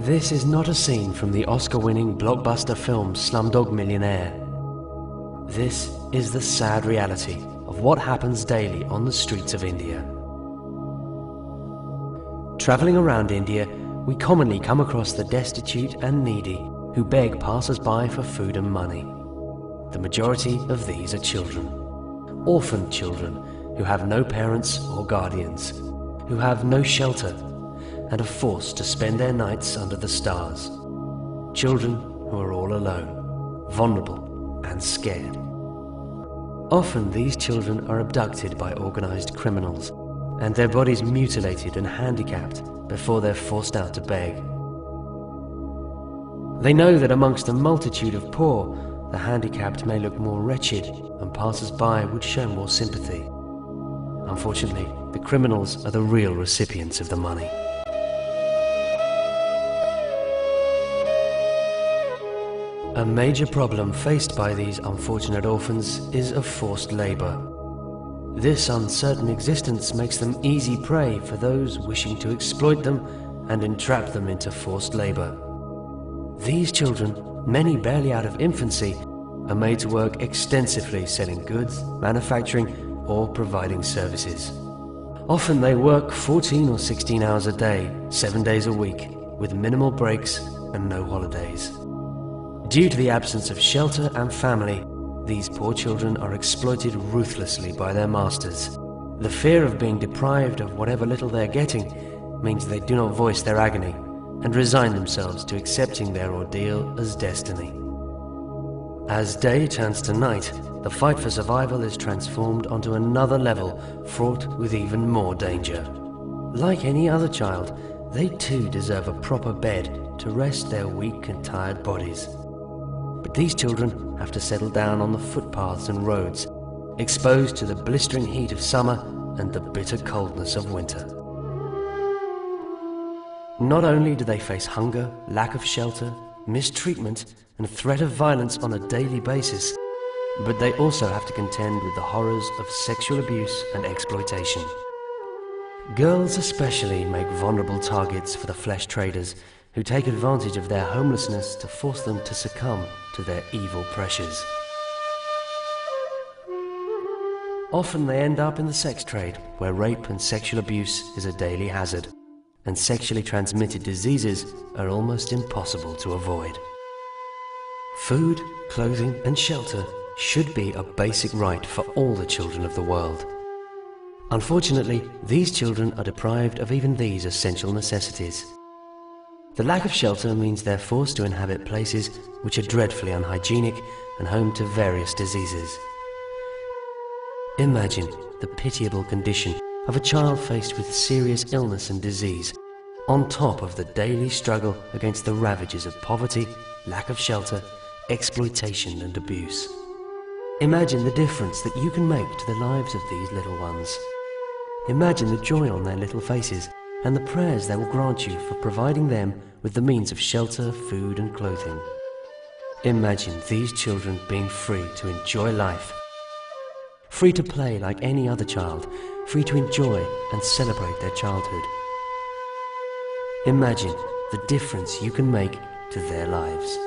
This is not a scene from the Oscar-winning blockbuster film Slumdog Millionaire. This is the sad reality of what happens daily on the streets of India. Traveling around India, we commonly come across the destitute and needy who beg passers-by for food and money. The majority of these are children. Orphaned children who have no parents or guardians, who have no shelter, and are forced to spend their nights under the stars. Children who are all alone, vulnerable and scared. Often these children are abducted by organized criminals, and their bodies mutilated and handicapped before they're forced out to beg. They know that amongst a multitude of poor, the handicapped may look more wretched, and passers-by would show more sympathy. Unfortunately, the criminals are the real recipients of the money. A major problem faced by these unfortunate orphans is of forced labor. This uncertain existence makes them easy prey for those wishing to exploit them and entrap them into forced labor. These children, many barely out of infancy, are made to work extensively selling goods, manufacturing, or providing services. Often they work 14 or 16 hours a day, 7 days a week, with minimal breaks and no holidays. Due to the absence of shelter and family, these poor children are exploited ruthlessly by their masters. The fear of being deprived of whatever little they're getting means they do not voice their agony and resign themselves to accepting their ordeal as destiny. As day turns to night, the fight for survival is transformed onto another level fraught with even more danger. Like any other child, they too deserve a proper bed to rest their weak and tired bodies. But these children have to settle down on the footpaths and roads, exposed to the blistering heat of summer and the bitter coldness of winter. Not only do they face hunger, lack of shelter, mistreatment, and threat of violence on a daily basis, but they also have to contend with the horrors of sexual abuse and exploitation. Girls especially make vulnerable targets for the flesh traders, who take advantage of their homelessness to force them to succumb to their evil pressures. Often they end up in the sex trade, where rape and sexual abuse is a daily hazard, and sexually transmitted diseases are almost impossible to avoid. Food, clothing, and shelter should be a basic right for all the children of the world. Unfortunately, these children are deprived of even these essential necessities. The lack of shelter means they're forced to inhabit places which are dreadfully unhygienic and home to various diseases. Imagine the pitiable condition of a child faced with serious illness and disease, on top of the daily struggle against the ravages of poverty, lack of shelter, exploitation and abuse. Imagine the difference that you can make to the lives of these little ones. Imagine the joy on their little faces and the prayers they will grant you for providing them with the means of shelter, food and clothing. Imagine these children being free to enjoy life, free to play like any other child, free to enjoy and celebrate their childhood. Imagine the difference you can make to their lives.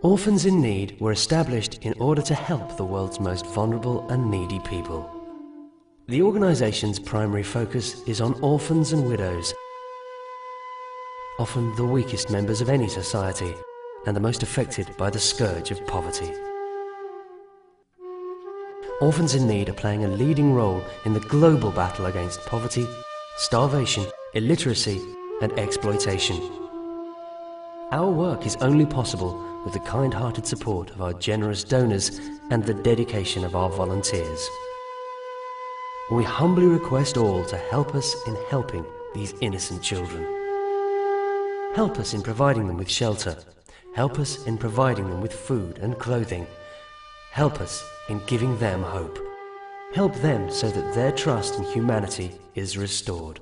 Orphans in Need were established in order to help the world's most vulnerable and needy people. The organization's primary focus is on orphans and widows, often the weakest members of any society and the most affected by the scourge of poverty. Orphans in Need are playing a leading role in the global battle against poverty, starvation, illiteracy, and exploitation. Our work is only possible with the kind-hearted support of our generous donors and the dedication of our volunteers. We humbly request all to help us in helping these innocent children. Help us in providing them with shelter. Help us in providing them with food and clothing. Help us in giving them hope. Help them so that their trust in humanity is restored.